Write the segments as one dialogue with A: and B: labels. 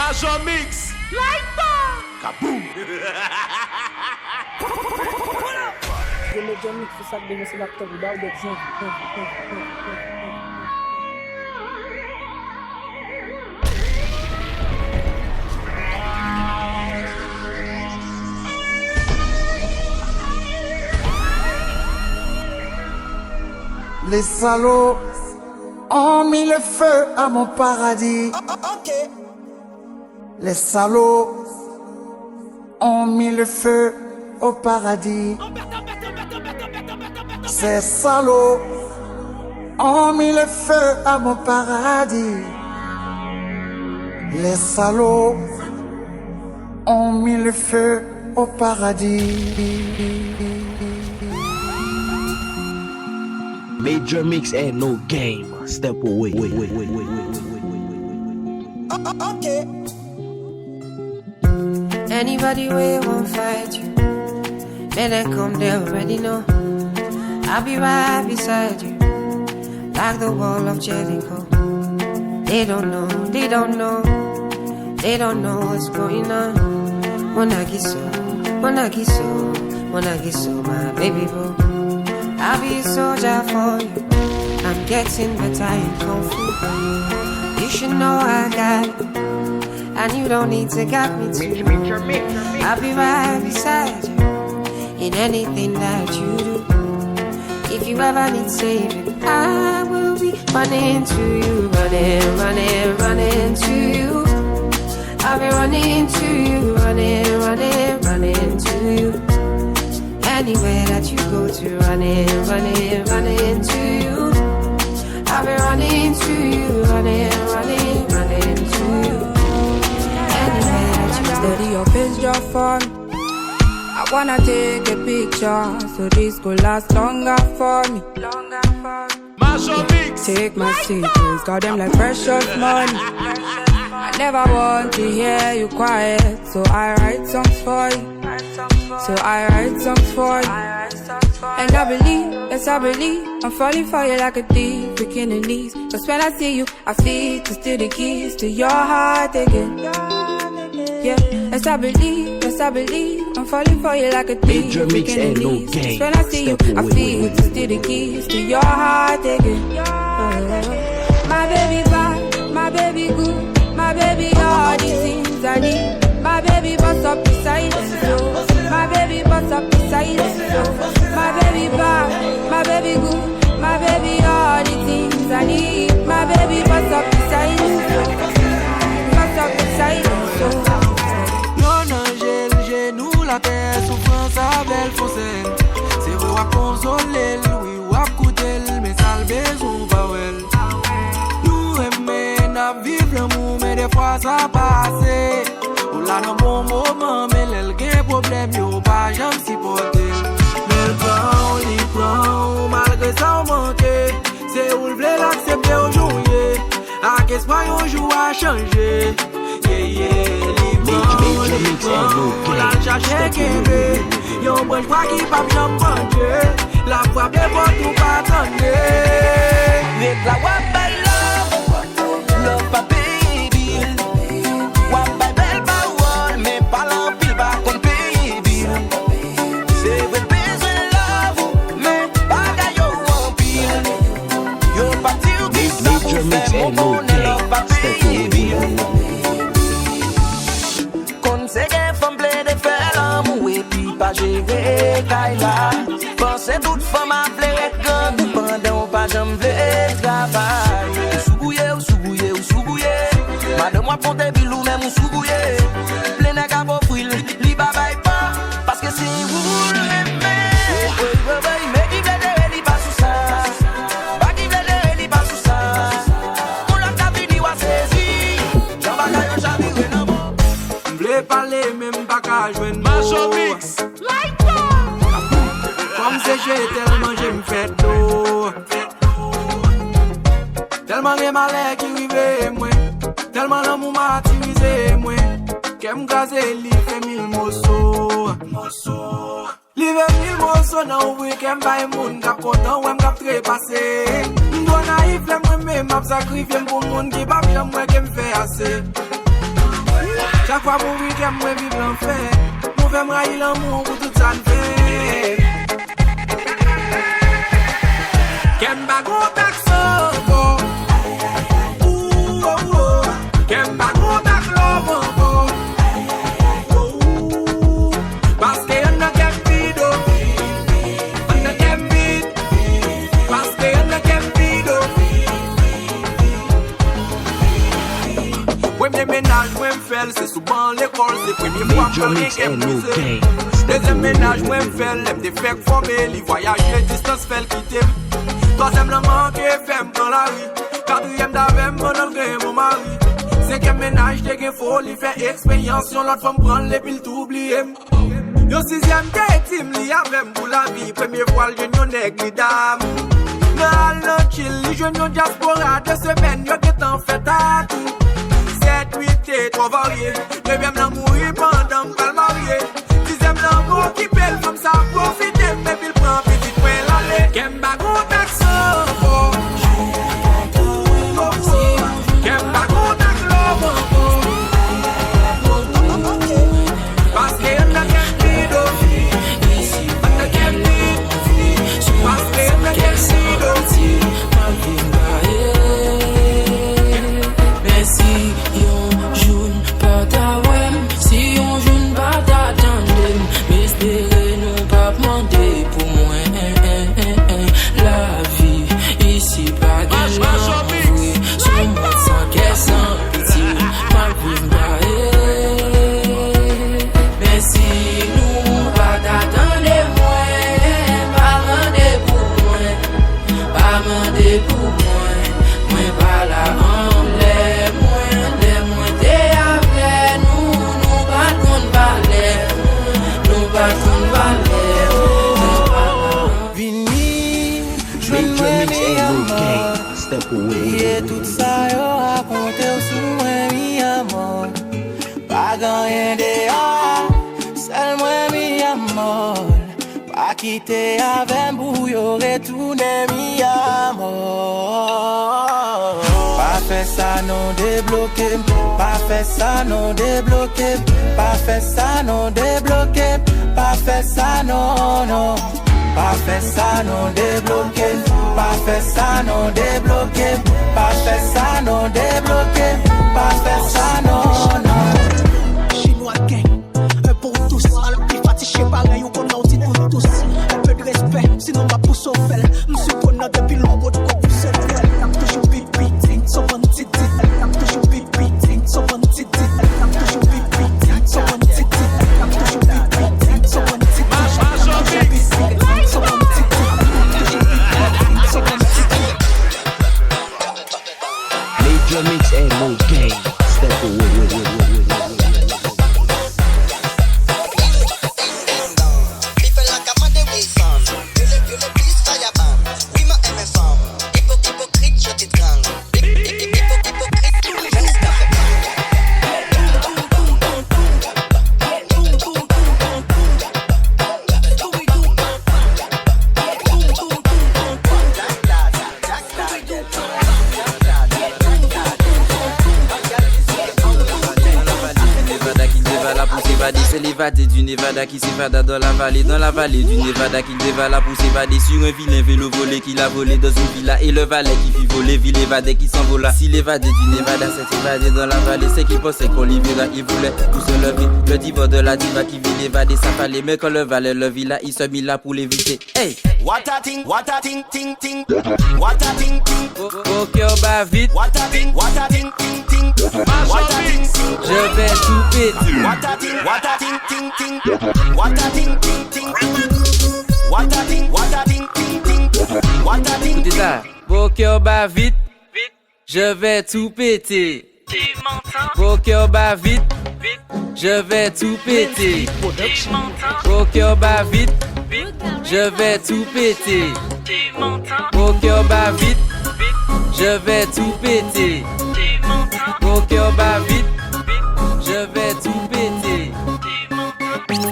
A: Major Mix. Lighter. Kaboom.
B: Je Major Mix for ça de c'est l'acteur without the jump.
C: Les salauds ont mis le feu à mon paradis. Les salauds ont mis le feu au paradis. Ces salauds ont mis le feu à mon paradis. Les salauds ont mis le feu au paradis.
D: Major Mix ain't no game. Step away.
C: Okay.
E: Anybody will won't fight you. Let them come, they already know. I'll be right beside you, like the wall of Jericho. They don't know, they don't know, they don't know what's going on. Wanna get so, wanna get so, wanna get so, my baby boo. I'll be a soldier for you. I'm getting better in Kung Fu. You should know I got it, and you don't need to guide me too. I'll be right beside you in anything that you do. If you ever need saving, I will be running to you, running, running, running to you. I'll be running to you, running, running, running to you. Anywhere that you go to, running, running, running to you. I'll be running to you, running, running, running to you. Anywhere that you go.
F: Steady your face just for me. I wanna take a picture so this could last longer for me.
A: Major Mix.
F: Take my secrets, got them like precious money. I never want to hear you quiet, so I write songs for you. So I write songs for you. And I believe, yes I believe, I'm falling for you like a thief, freaking the knees. Cause when I see you, I feel to steal the keys to your heart again. Yeah, yes I believe, I'm falling for you like a thief,
D: Major Mix
F: freaking
D: ain't
F: the
D: no
F: knees.
D: game.
F: Cause when I see you, I feel to steal the keys to your heart again. My baby bad, my baby good, my baby all these things I need. My baby bust up the silence flow. My baby bust up the silence flow. My baby bad, my baby good, my baby all the things I need. My baby bust up the silence flow. Bust up the silence flow.
G: Yon angel, genou la terre, souffrance avec le foncel. C'est vrai à consoler, oui ou à coûter, mais ça le besoin pas well. Nous aimer, n'a vivre l'amour, mais des fois ça passe. Là dans bon moment, mais l'elgue problème, yo pas jamais supporter. Mais le prend, malgré ça on manque. C'est où le v'lait l'accepter aujourd'hui. À qu'est-ce qu'on joue à changer. La chercher qu'aimer. Yon branche pas qui pas bien manger. La frappe des portes ou pas attendre.
H: Make la wap by love pa baby. Wap by bel pa wall, mais pas l'empile pas qu'on paye bill. C'est vrai besoin love, mais pas gayo en pile. Yo parti ou qui ça pour faire mon bonheur love pa baby. Qu'on sait qu'elle femme pleine de faire l'amour et puis pas gérer Kayla. Pensez toute femme à plaire quand pendant pas jamais vle travail. Ou soubouye. Madame moi ponte bilou même ou soubouye. Plein à cap offril, li babay pas parce que si vous l'aimez. Mais qui veut de li pas sous ça. Pas qui veut de li pas sous ça. Pour la capini wa saisi. J'en bagaille au chaviré non bon.
G: M'vle parler même pas qu'à joindre
A: Major Mix.
G: Comme c'est j'ai tellement j'aime fait d'eau. Tellement de malheur qui rive moi. Tellement l'amour m'a attirisé moi. Qu'aime gazer li fait mille morceaux. Li fait mille morceaux dans ouvrir qu'aime bail moun cap content ou m'cap trépasser. M'doit naïf l'aime moi même m'a sacrifié pour moun qui pas bien moi qu'aime fait assez. Chaque fois mon week-end, moi vive l'enfer. Mon fait m'railler l'amour pour tout ça le fait. Kemba go back so ooh oh oh. Kemba go back love oh oh. Parce que on a qu'un video, on a qu'un beat. Parce que on a qu'un video. Ouais mes ménages, moi m'fais, c'est souvent l'école, c'est premier fois que j'ai épousé. Deuxième ménage, moi m'fais, l'aime des fake formés, les voyages distance fait le quitter. Troisième le manque et femme dans la rue. Quatrième d'avant mon engrais mon mari. Cinquième ménage de gain folie fait expérience. L'autre femme prend les piles tout oublier. Yo sixième t'es team li avec pour la vie. Première fois le jeune nègre dame. Dans le chill les jeunes diaspora de semaine yo qui t'en fait à tout. 7, 8 t'es trop varié. Neuvième l'amour pendant pas le marié. Dixième l'amour qui belle comme ça profiter. Mais il prend petit point l'aller. Kemba go back so Kemba go back love parce que on a qu'un video, on a qu'un beat. Parce que on a qu'un video.
I: Mais si on joue pas ta web, si on joue pas ta tandem, m'espérer nous pas demander pour moi. La vie ici pas de l'envie. Sur moi sans caisse, sans pitié, ma vie m'aille. Mais si nous pas t'attendre moi, pas demander pour moi, pas demander pour moi, moi pas la en l'air, moi t'es avec nous, nous pas qu'on parler, nous pas qu'on parler.
D: Major mix ain't no game. Step away.
G: Et tout ça yo raconté sous moi mi amour. Pas gagner dehors, seul moi mi amour. Pas quitter avec bouillon, retourner mi amour. Pas faire ça non débloqué, pas faire ça non débloqué, pas faire ça non débloqué, pas faire ça non non. Pas faire ça non débloqué, pas faire ça non débloqué, pas faire ça non débloqué, pas faire ça non non.
J: Chinois gang, un pour tous, alors plus fatigué pareil ou qu'on a aussi pour tous. Un peu de respect, sinon ma pousse au fel. M'suis qu'on a depuis longtemps de quoi vous êtes well. N'a toujours pipi, sans bon titi. N'a toujours pipi, sans bon titi. N'a toujours pipi, sans bon titi. N'a toujours pipi, sans bon titi.
D: Major mix ain't no game. Step away.
K: C'est l'évadé du Nevada qui s'évada dans la vallée du Nevada qui dévala pour s'évader sur un vilain vélo volé qu'il a volé dans une villa et le valet qui fit voler, ville évadé qui s'envola. Si l'évadé du Nevada s'est évadé dans la vallée, c'est qu'il pensait qu'on libéra, il voulait tout se lever. Le diva de la diva qui vit l'évadé, ça fallait, mais quand le valet le villa, il se mit là pour l'éviter. Hey!
H: What a ting, ting, ting. What a ting, ting.
K: Au cœur bat vite.
H: What a ting, ting, ting. What a ting, ting.
K: Je vais tout péter.
H: What a ting, ting, ting. What a ting, ting. What a ting, ting, ting. What a ting.
K: Écoutez ça. Au cœur bat vite. Je vais tout péter. Au cœur bat vite. Je vais tout péter. Au cœur bat vite. Je vais tout péter. Au cœur bat vite. Je vais tout péter. Au cœur bat vite. Je vais tout péter.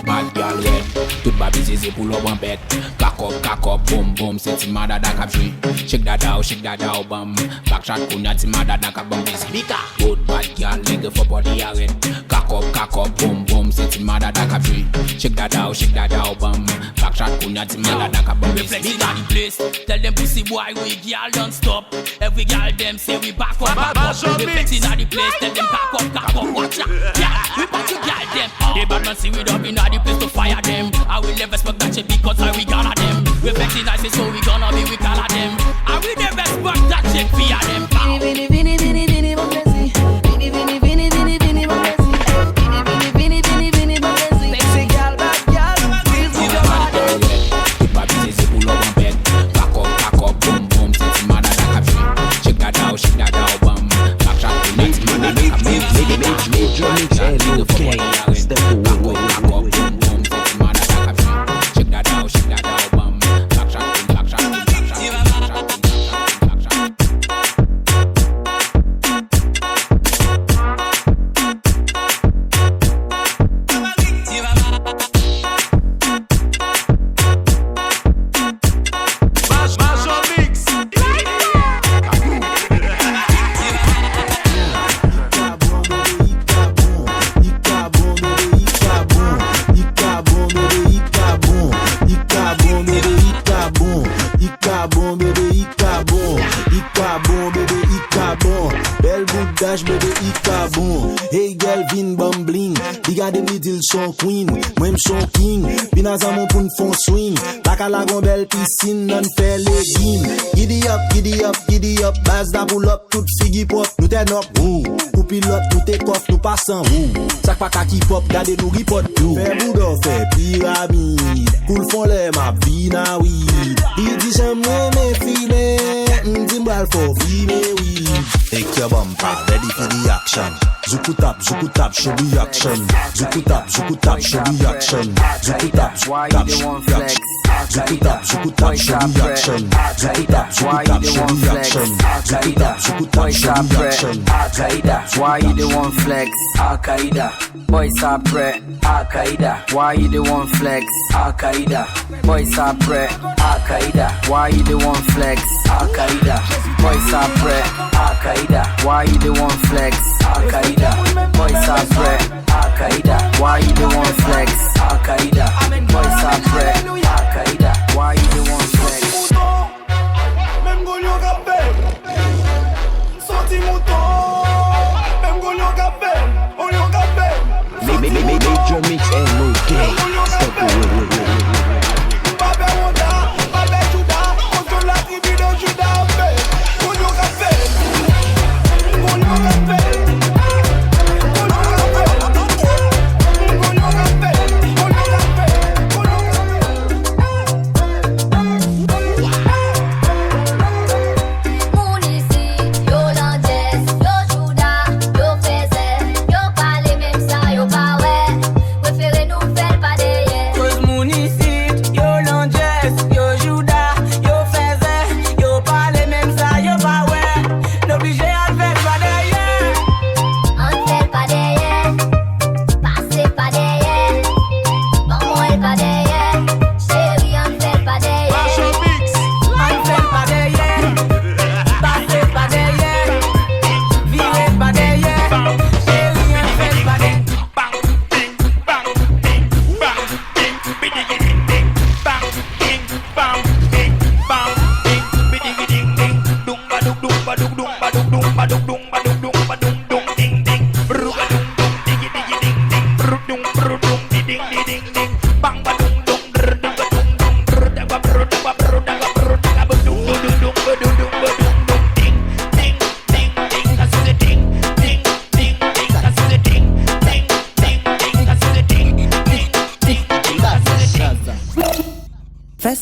L: Bad girl, yeah. Toute ma busy c'est pour le bon bête. Cock up, boom, boom, c'est ti madada kap joué. Shake that out, bam. Backshot kounya ti madada kap bam busy. Bika, good bad girl, nigga for body arrête. Cock up, boom, boom, c'est ti madada kap joué. Shake that out, bam. Backshot kounya ti madada kap bam busy.
M: Plezi in the place, tell them pussy boy we girl don't stop. Every girl them say we back up. We Plezi in the place, tell them cock up, watch out. Yeah, we back to girl them. They bad man see we up in the place to fire them. I will never expect that shit because we gonna them. We Plezi nice so we gonna be we call them. I will never expect that shit via them. Vini, vini, vini, vini, mon Plezi. Vini, vini, vini, vini, vini, mon Plezi. Vini, vini, vini, vini, mon Plezi. Sexy girl, bad girl, please move your body.
L: Pas busy c'est pour le bon bête. Cock up, boom, boom, c'est ti madada kap joué. Shake that out, bam. Backshot kounya ti madada kap bam busy.
D: Major mix and no gang. Step away.
N: Hey girl, vin bumbling. Digade mi dil son queen. Moi son king. Binaz mon pou n'fon swing. Baka la gon belle piscine, non fait legging. Giddy up, base da pull up, tout figi pop. Nou ten up, ou pilote, nou te kof, nou pasan, sak pa kaki pop, gade nou ripot, Fè boudo, fè pyramide. Koul fon le map, vina weed. I di jem me filme, di mbral fo filme weed. Take your bumper, ready for the action. Zuku tap, show me action. Zuku tap, show me action. Zuku tap, show me action. Zuku tap, show me action. Zuku tap, show me action. Zuku tap, show me action.
O: Al-Qaeda, why you the one flex? Al-Qaeda, boys are pre. Al-Qaeda, why you the one flex? Al-Qaeda, boys are pre. Al-Qaeda, why you the one flex? Al-Qaeda, boys are pre. Al-Qaeda, why you the one flex? Al-Qaeda, boys are pre. Al-Qaeda, why you the one flex? Al-Qaeda, boys are pre. Al-Qaeda, why you the one flex?
P: Même gagnon capé, sorti mouton. Même gagnon capé, on y capé.
D: Major mix and no gang. Step away.
P: Babé Honda, babé Juda, contre la tribu de Juda. Gagnon capé, gagnon capé.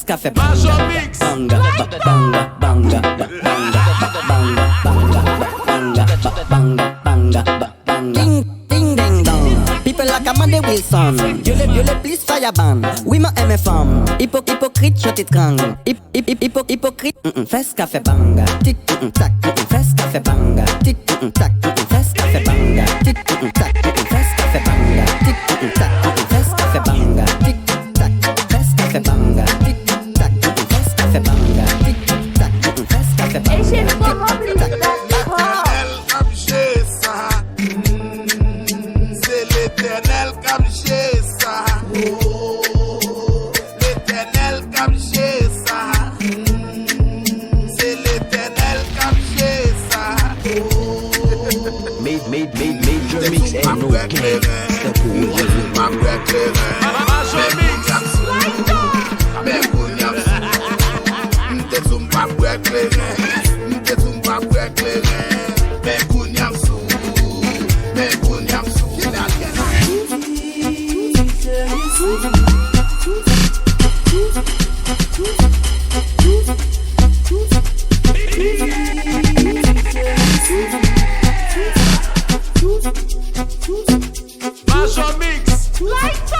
O: Café banga, banga, banga, banga, banga, banga. Ding, ding, ding, dong. People like Amanda Wilson. Viole, please fire ban. Oui, ma MFM. Hypocrite, je t'étrangle. Hypocrite, fais café banga. Tic, tac, fais café banga. Tic, tac, fais café banga. Tic, tac, fais café banga. Tic, tac, fais café banga. Tic, tac, fais café banga.
D: Major mix and no game. Step away.
A: Major mix, light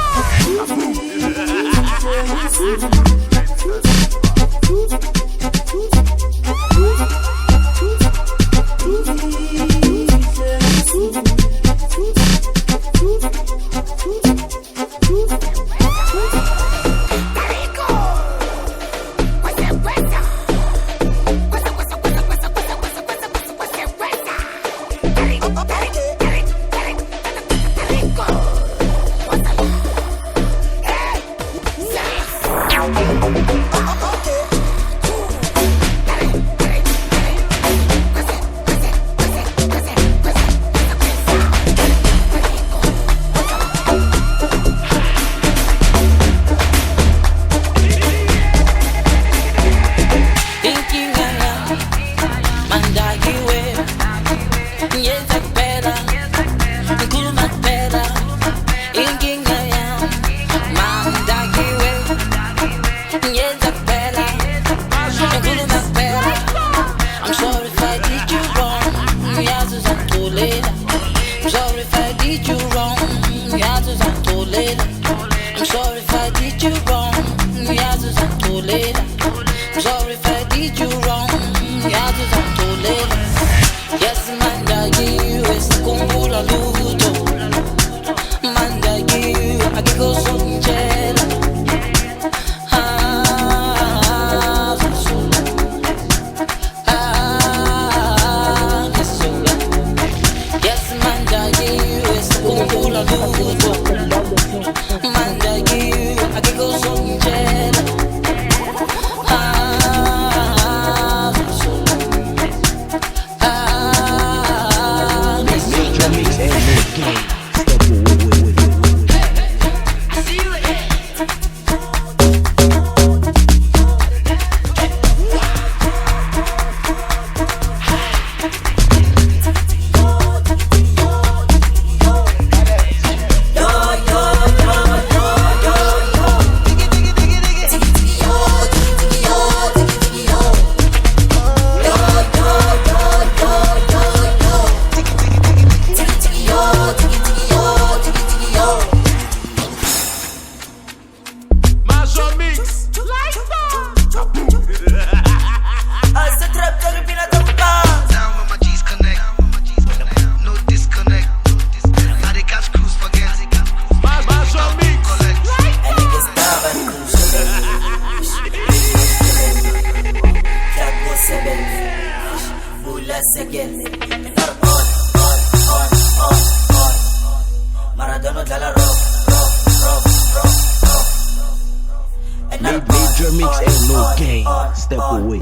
D: Major mix and no game. Step away.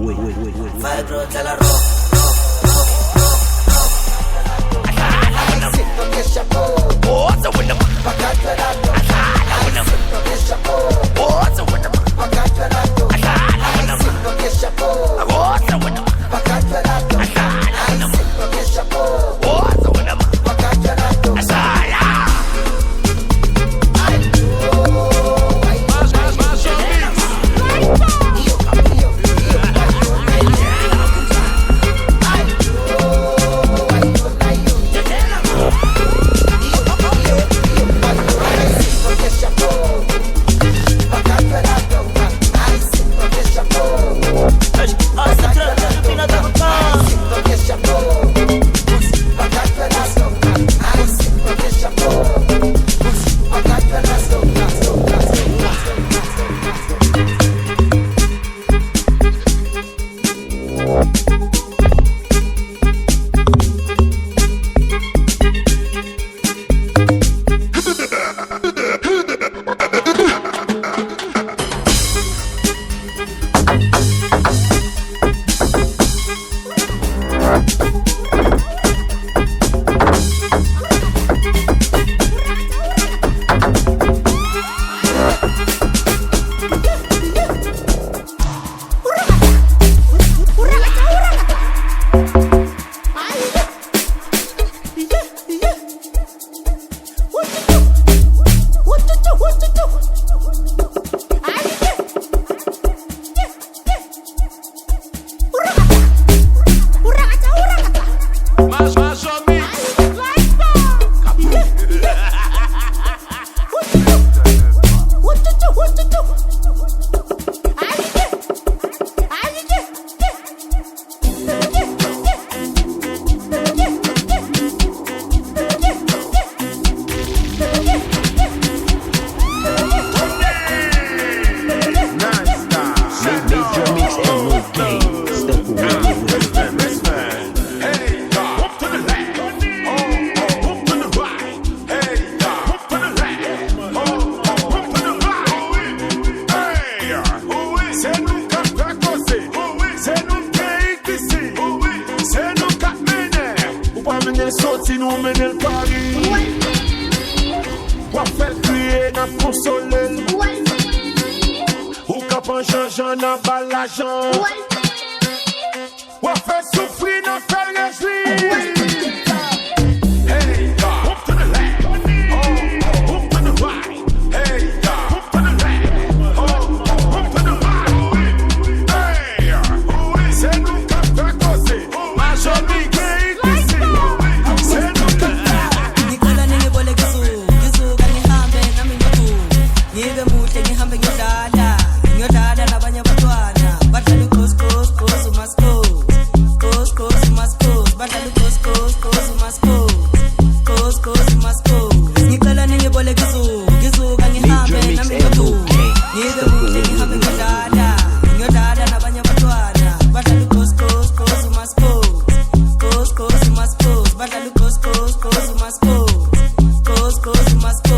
P: mene sorti nou mene l'Paris. Ou fait crier n'a consolé. Ou capan changeant n'a pas l'argent. Ou fait souffrir n'a fait réjouir. Hey, up to the left, oh, up to the right. Hey, up to the left, oh, up to the right. Hey, c'est nous qui fait causer. Major Mix, c'est nous qui fait.
Q: Nicola ninge bole gisu gani hambe na mingotu. Yibe mute ni hambe nyodada na banya batwana. Batalu kos umasko. Kos umasko. Batalu kos umasko. Kos umasko. Nicola ninge bole gisu gani hambe na mingotu. Yibe mute ni hambe nyodada na banya batwana. Batalu kos umasko. Kos umasko. Batalu kos umasko. Kos umasko.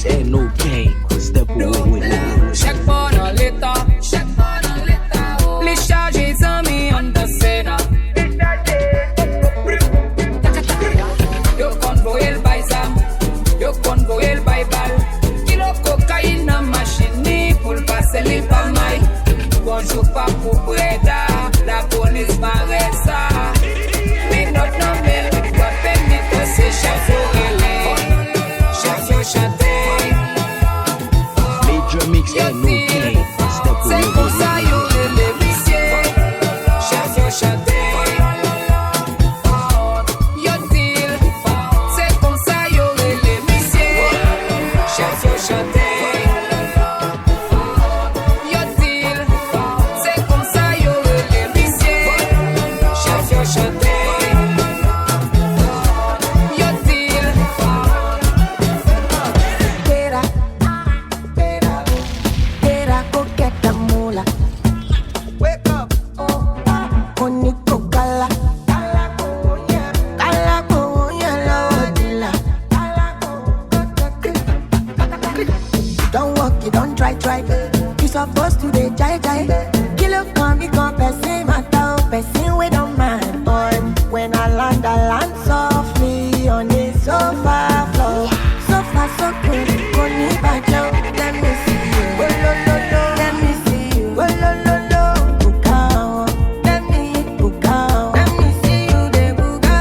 D: mix and no game. Step away.
I: Check for the litter. Please charge it on me on the cena. Yo convo el paisa, yo convo el baibal. Kilo cocaïna machine pour passer les pas mailles. Bonjour pas pour Breda, la police m'arrête ça. Mais notre nom est quoi permet que c'est chef au relais. Chef au chanté.
D: Major mix and no game. Step away.
I: C'est pour ça yo les viciés. Chef au chanté. Yo deal. C'est pour ça yo les viciés. Chef au chanté. Yo deal. C'est pour ça yo les viciés. Chef au chanté. Yo deal.
E: Era coqueta mula. Wake up. Conito cala. Cala coña la odila. Don't walk, you don't try. You supposed to be jai. Kilo come, you come, person matter, person we don't mind. On when I land softly on the sofa floor. Sofa so cool, koni bajo. Let me see you. Let me see you. Bukao. Let me bukao. Let me see you de buga.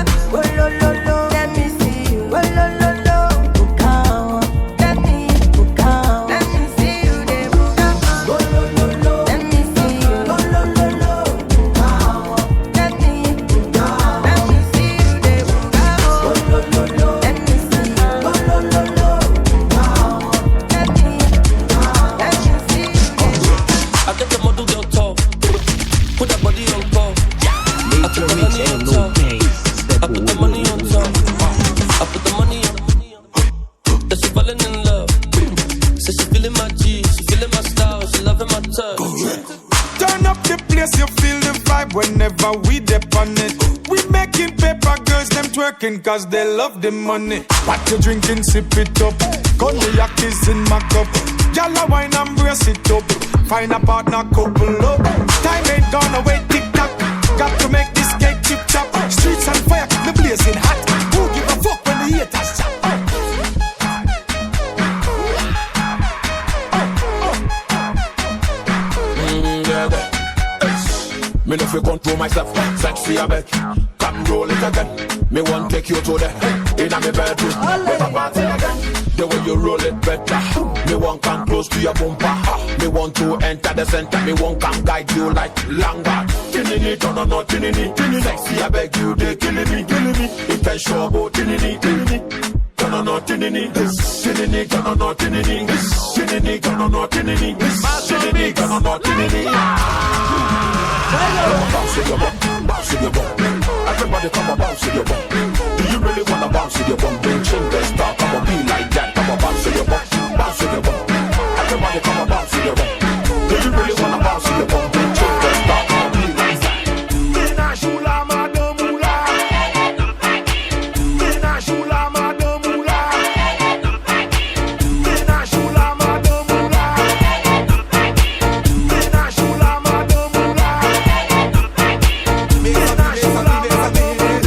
E: Let me see you. Bukao. Let me bukao. Let me see you de buga. Let me see you. Bukao. Let me bukao. Let me see you de buga. Let me see you. Bukao. Let me
H: I get the model girl talk, put that body on call. I put the money on top. I put the money on top. I put the money on. That she falling in love. Says she feeling my G, she feeling my style, she loving my touch.
A: Turn up the place, you feel the vibe whenever we dip on it. We making paper girls, them twerking cause they love the money. What you drinking, sip it up. Cognac is in my cup. Y'all wine and brace it up. Find a partner, couple up. Time ain't gonna wait, tick tock. Got to make this cake chip chop. Streets on fire, keep the blazing hot. Who give a fuck when the haters chat?
P: Me no fi control myself, sexy a bit. Come roll it again. Me want take you to the inna me bedroom. Never party again. The way you roll it better. Me want come close to your bumper. Me want to enter the center. Me want come guide you like Langa. Tinini, no, tinini. Sexy a beg you, they killing me. It can show about tinini. No, tinini. Tinini, no, tinini. Tinini, no, tinini. Tinini, no, tinini. Bounce with your bum, bounce with your bum. Everybody come on, bounce with your bum. Do you really wanna bounce with your bum? Don't change the style, come on, be like that. Come on, bounce with your bum, bounce with your bum. Everybody come on, bounce with your bum. Do you really wanna bounce with your bum? Don't change the style, come on, be like that.
A: Mena shula madamula. Mena shula madamula. Mena shula madamula. Mena shula madamula. Mena shula madamula.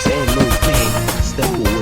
D: mix and no game. Step away.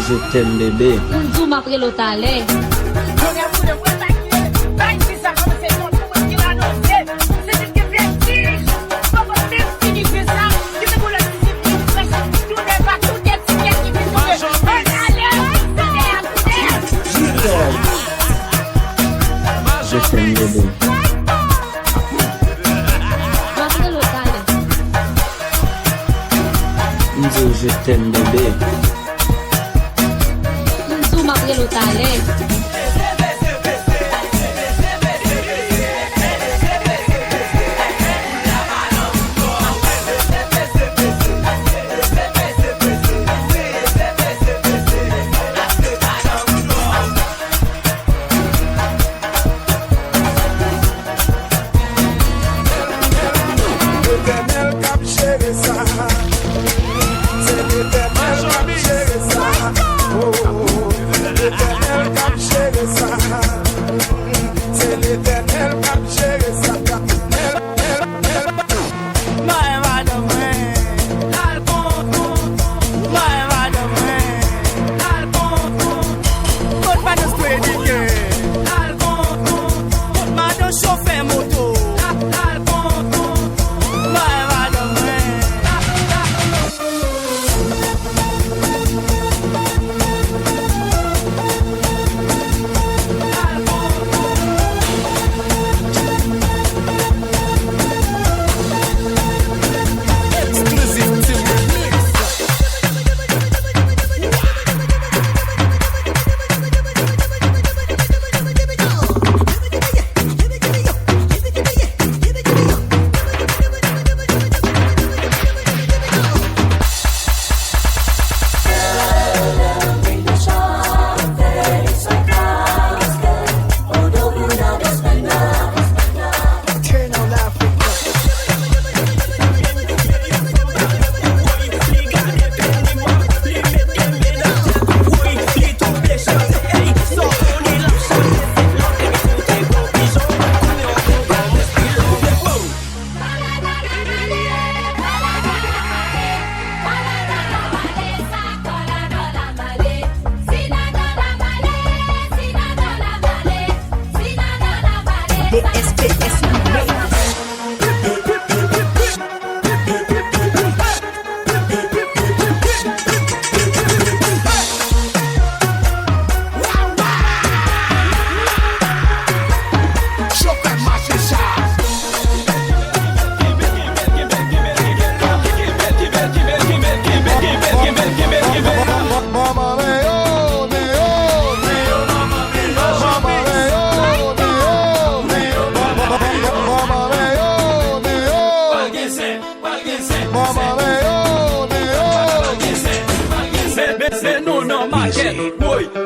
K: Je t'aime bébé.
R: M'dou m'apre l'otale.
K: Je t'aime bébé.
R: M'apre l'otale.
K: M'dou je t'aime bébé.
R: M'dou m'apre l'otale.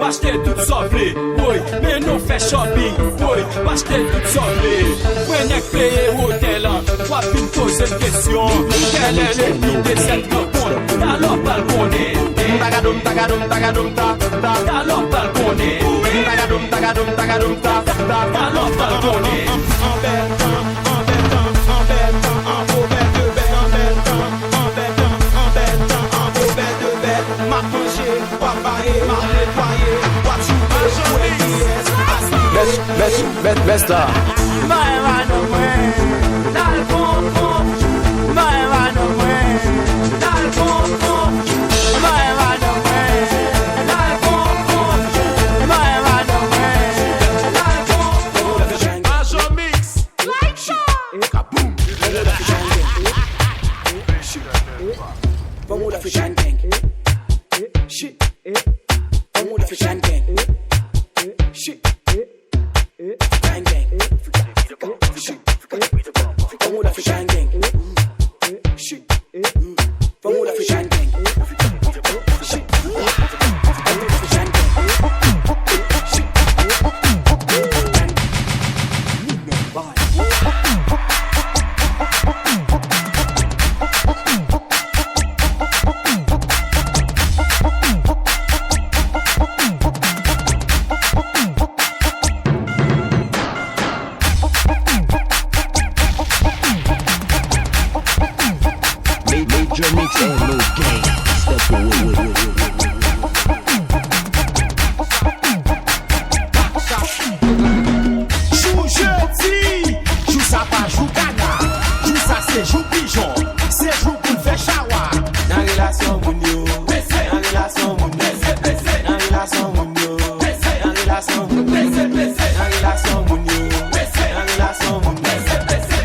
S: Acheter tout sauvé, oui, mais nous fait shopping, oui, acheter tout sauvé. Prenez payer hôtel, trois une poser une question. Quel est le but de cette rencontre? Alors balconné, tagadum, tagadum, tagadum, ta, alors balconné, tagadum, tagadum, tagadum, ta, alors balconné. Ma manger, papa et ma
K: Besta.
H: My hermano muere, dale pom pom. My hermano muere, dale pom pom. My hermano muere, dale pom pom. My hermano muere, dale pom pom.
P: Major mix.
J: Kaboom. Vamos la African gang. Shit. Vamos la African gang. Shit. African gang. Shit. Vamos la African gang. Shit. Vamos la African gang. Shit.
D: Major mix and no gang. Step away.
P: Jou jeudi, jou sa pa jou gana. Jou sa se jou pigeon, se jou pou l'fè chawa.
H: Nan relasyon moun yo, nan relasyon moun yo, nan relasyon moun yo, nan relasyon moun yo, nan relasyon moun yo, nan relasyon moun yo,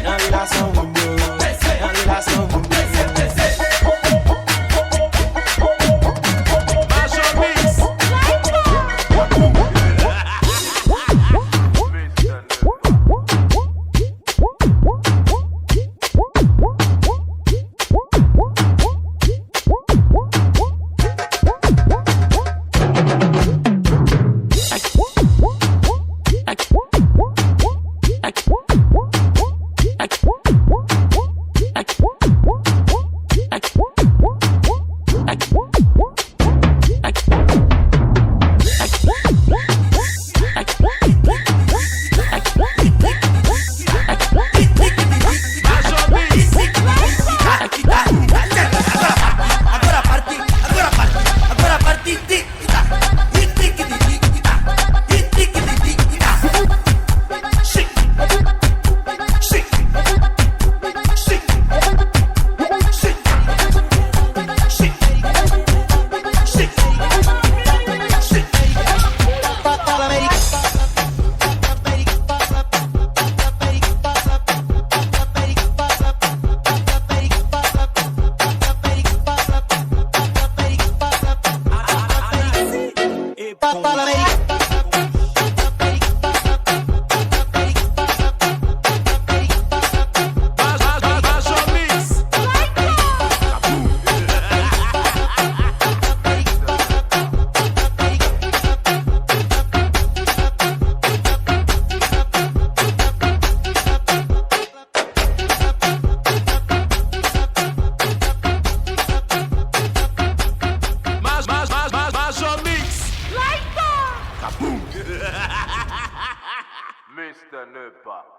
H: nan relasyon moun yo, nan relasyon moun yo.
P: Major mix. Mr. Nepa.